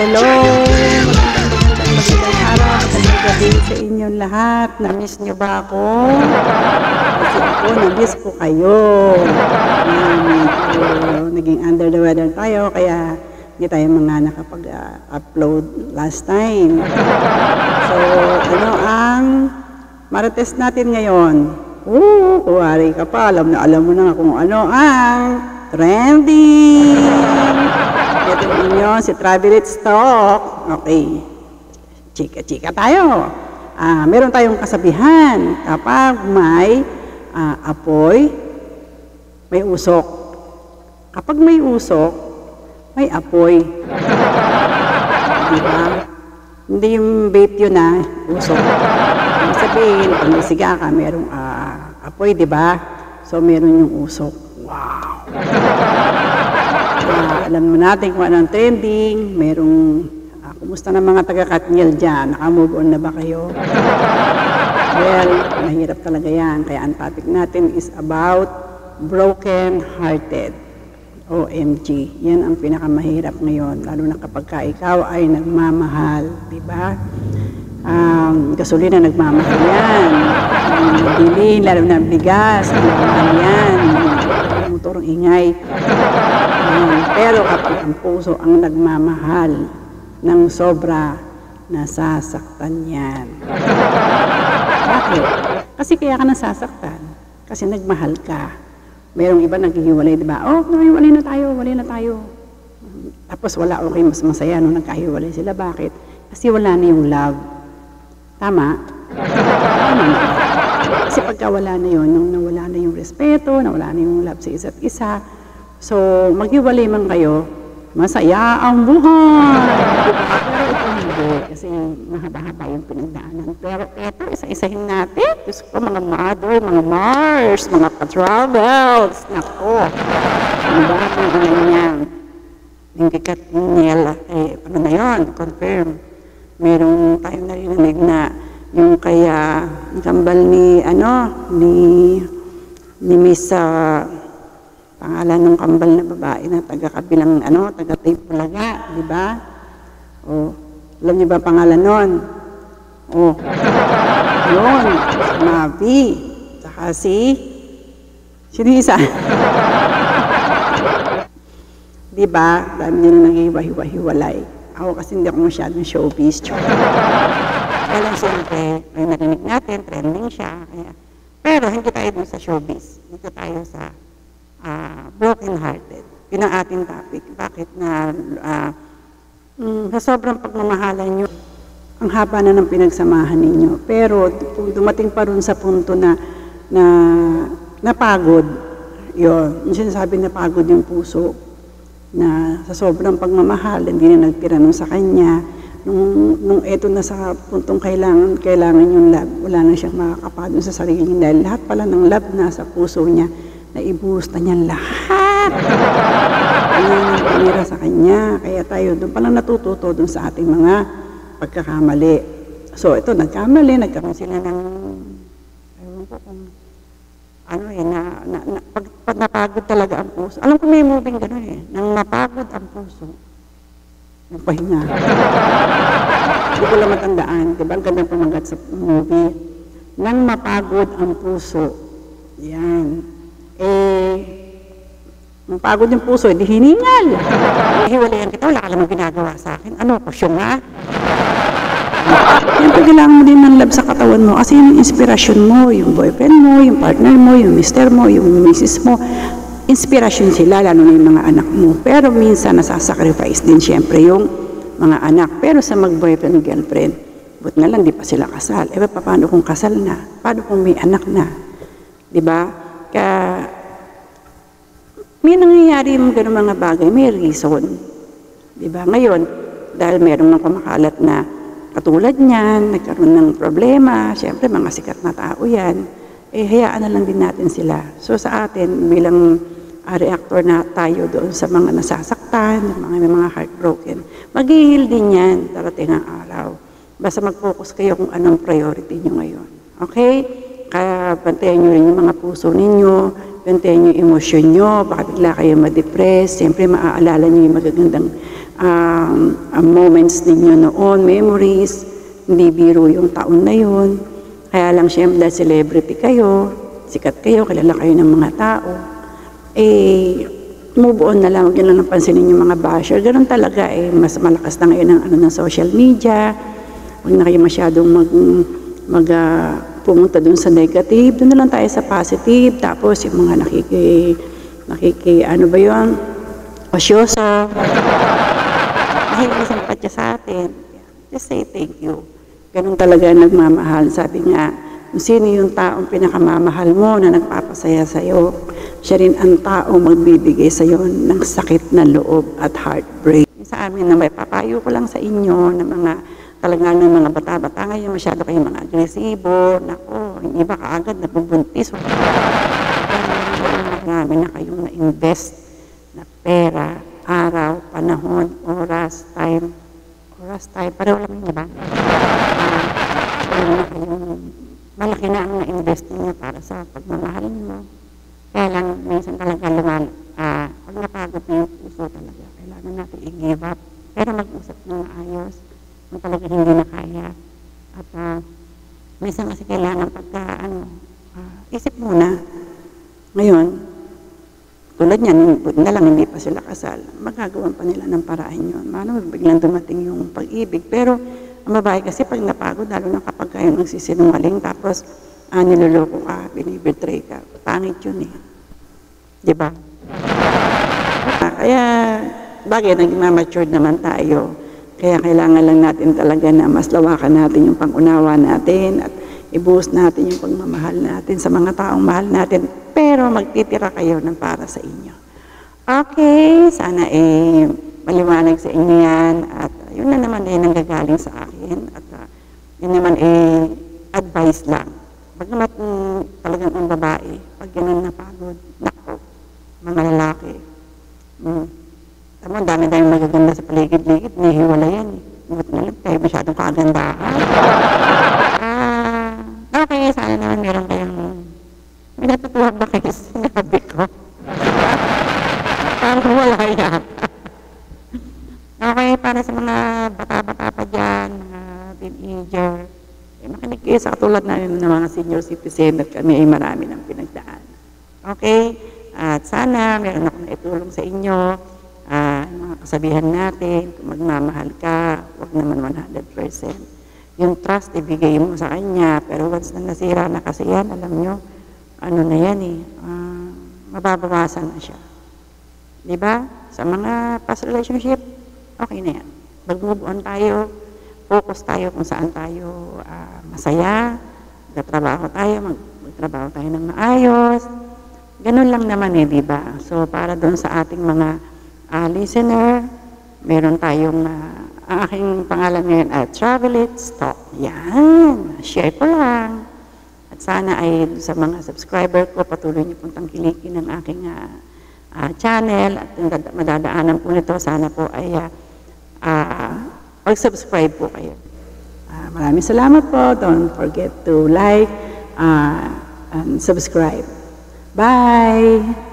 Hello! Magandang araw, magandang gabi sa inyong lahat. Na-miss nyo ba ako? Kasi ako, na-miss ko kayo. Medyo naging under the weather tayo, kaya hindi tayo mga nakapag-upload last time. So, ano ang marites natin ngayon? Kuwari ka pa, alam mo na kung ano ang trending. Ito ninyo, si Travel Stock. Okay. Chika-chika tayo. Meron tayong kasabihan. Kapag may apoy, may usok. Kapag may usok, may apoy. Diba? Hindi yung vape yun usok. Ibig sabihin, pag nasiga ka, merong apoy, diba? So, meron yung usok. Wow! Alam mo natin kung anong trending, merong, kumusta na mga taga-Katniel dyan? Naka-move on na ba kayo? Well, mahirap talaga yan. Kaya ang topic natin is about broken-hearted. OMG. Yan ang pinakamahirap ngayon, lalo na kapag ikaw ay nagmamahal, di ba? Gasolina nagmamahal yan. Bilhin, lalo na bigas, nagmamahal yan. Motorong ingay. Pero kapag ang puso ang nagmamahal ng sobra, nasasaktan yan. Bakit? Kasi kaya ka nasasaktan. Kasi nagmahal ka. Merong iba naghihiwalay, di ba? Hiwalay na tayo. Tapos wala, okay, mas masaya nung nagkahiwalay sila. Bakit? Kasi wala na yung love. Tama? Tama na. Kasi pagka wala na yun, nung nawala na yung respeto, nawala na yung love sa isa't isa, so maghiwalay man kayo, masaya ang buhay. Pero ito hindi, kasi mahaba-haba yung pinagdaanan. Pero ito, isa-isahin natin. Diyos ko, mga mother, mga Mars, mga ka-travels. Nako, ang dami na ganyan. Yung Katniel, ano na yun, confirm. Meron tayong narinig na yung kaya kambal ni Miss pangalan ng kambal na babae na taga-kabilang taga-tape Bulaga, di ba? Alam niyo ba pangalan nun? Yun, si Mavi, saka sino isa? Di ba? Dami nila nag-iwahiwalay. Ako kasi hindi ako masyadong showbiz. Kaya lang siyempre, may narinig natin, trending siya. Pero hindi tayo dun sa showbiz. Dito tayo sa broken-hearted. Yun ang ating topic. Bakit na sa sobrang pagmamahalan nyo, ang haba na ng pinagsamahan ninyo. Pero dumating pa rin sa punto na napagod. Yun. Yung sinasabi na pagod yung puso. Na sa sobrang pagmamahal, hindi na nagtira nun sa kanya. Nung eto na sa puntong kailangan yung love, wala na siyang makakapadon sa sarili niya. Dahil lahat pala ng love na sa puso niya, naibuhos na niya lahat. Wala nang tumira sa kanya. Kaya tayo, doon palang natututo doon sa ating mga pagkakamali. So ito, nagkaroon sila ng, ewan ko kung, pag napagod talaga ang puso. Alam ko may moving gano'n nang napagod ang puso, nagpahinga. Hindi ko lang matandaan. Diba? Ang gandang pamagat sa movie. Nang mapagod ang puso. Yan. Mapagod yung puso, di hiningal. Hiwalayan kita, wala ka lang ginagawa sa akin. Ano ko, siya nga? Siyempre, kailangan mo din ng love sa katawan mo kasi yung inspirasyon mo, yung boyfriend mo, yung partner mo, yung mister mo, yung misis mo, inspirasyon sila, lalo na yung mga anak mo. Pero minsan, nasasacrifice din siyempre yung mga anak. Pero sa mag-boyfriend, girlfriend, but na lang, di pa sila kasal. Paano kung kasal na? Paano kung may anak na? Diba? Kaya, may nangyayari yung gano'ng mga bagay, may reason. Diba? Ngayon, dahil merong nang kumakalat na katulad niyan, nagkaroon ng problema, siyempre mga sikat na tao yan, hayaan na lang din natin sila. So sa atin, bilang reactor na tayo doon sa mga nasasaktan, mga heartbroken, mag-heal din yan, darating ang araw. Basta mag-focus kayo kung anong priority nyo ngayon. Okay? Kaya bantayan nyo rin yung mga puso ninyo, gantihan yung emosyon nyo, baka bigla kayo ma-depress, siyempre maaalala nyo yung magagandang moments ninyo noon, memories, hindi biro yung taon na yun. Kaya lang siyempre dahil celebrity kayo, sikat kayo, kilala kayo ng mga tao, move on na lang, huwag nyo lang napansinin yung mga basher. Ganun talaga mas malakas na ngayon ng social media. Huwag na kayo masyadong pumunta dun sa negative. Doon na lang tayo sa positive. Tapos yung mga ano ba yun? Osyoso. Nakikisimpatya sa atin. Just say thank you. Ganun talaga nagmamahal. Sabi nga, kung sino yung taong pinakamamahal mo na nagpapasaya sa'yo, siya rin ang taong magbibigay sa'yo ng sakit na loob at heartbreak. Sa amin na may papayo ko lang sa inyo na talagang ng mga bata-bata ngayon, masyado kayong mga agresibo, nako, yung iba kaagad nabubuntis. Marami na kayong na-invest na pera, araw, panahon, oras, time, pareho lang yun, diba? Malaki na ang na-invest niyo para sa pagmamahal mo. Kaya lang, minsan talaga pag napagod na yung puso talaga, kailangan natin i-give up. Pero mag-usap ng maayos, kung talaga hindi na kaya. At minsan kasi kailangan isip muna. Ngayon, tulad niyan, na lang hindi pa sila kasal, magagawan pa nila ng paraan yun. Mano, biglang dumating yung pag-ibig. Pero, ang babae kasi pag napagod, lalo na kapag kayo nagsisinungaling, tapos niloloko ka, binibetray ka, pangit yun Diba? Kaya, bagay, nag-matured naman tayo. Kaya kailangan lang natin talaga na mas lawakan natin yung pang-unawa natin at i-boost natin yung pagmamahal natin sa mga taong mahal natin. Pero magtitira kayo ng para sa inyo. Okay, sana maliwanag sa inyo yan. At yun na naman nanggagaling sa akin. At yun naman advice lang. Pagkamat talagang ang babae, pag ganun napagod, nako, mga lalaki. Tama, dami-dami magaganda sa paligid-ligid, nahihiwala yan Buti na lang tayo masyadong kagandahan. Okay, sana naman meron kayong may natutuwag ba kayo sa sinabi ko? Parang wala yan. Okay, para sa mga bata-bata pa dyan, mga teenager, makinig kayo sa katulad namin ng mga senior citizen at kami ay marami ng pinagdaan. Okay? At sana meron akong naitulong sa inyo, mga kasabihan natin, kung magmamahal ka, huwag naman 100%. Yung trust, ibigay mo sa kanya, pero once na nasira na kasi yan, alam nyo, ano na yan mababawasan na siya. Diba? Sa mga past relationship, okay na yan. Mag-move on tayo, focus tayo kung saan tayo masaya, magtrabaho tayo ng maayos. Ganun lang naman diba? So, para doon sa ating mga listener, meron tayong, ang aking pangalan ngayon ay Travel It Talk. Yan, share ko lang. At sana ay sa mga subscriber ko, patuloy niyo pong tangkilikin ng aking channel at madadaanan po nito, sana po ay mag-subscribe po kayo. Maraming salamat po. Don't forget to like and subscribe. Bye!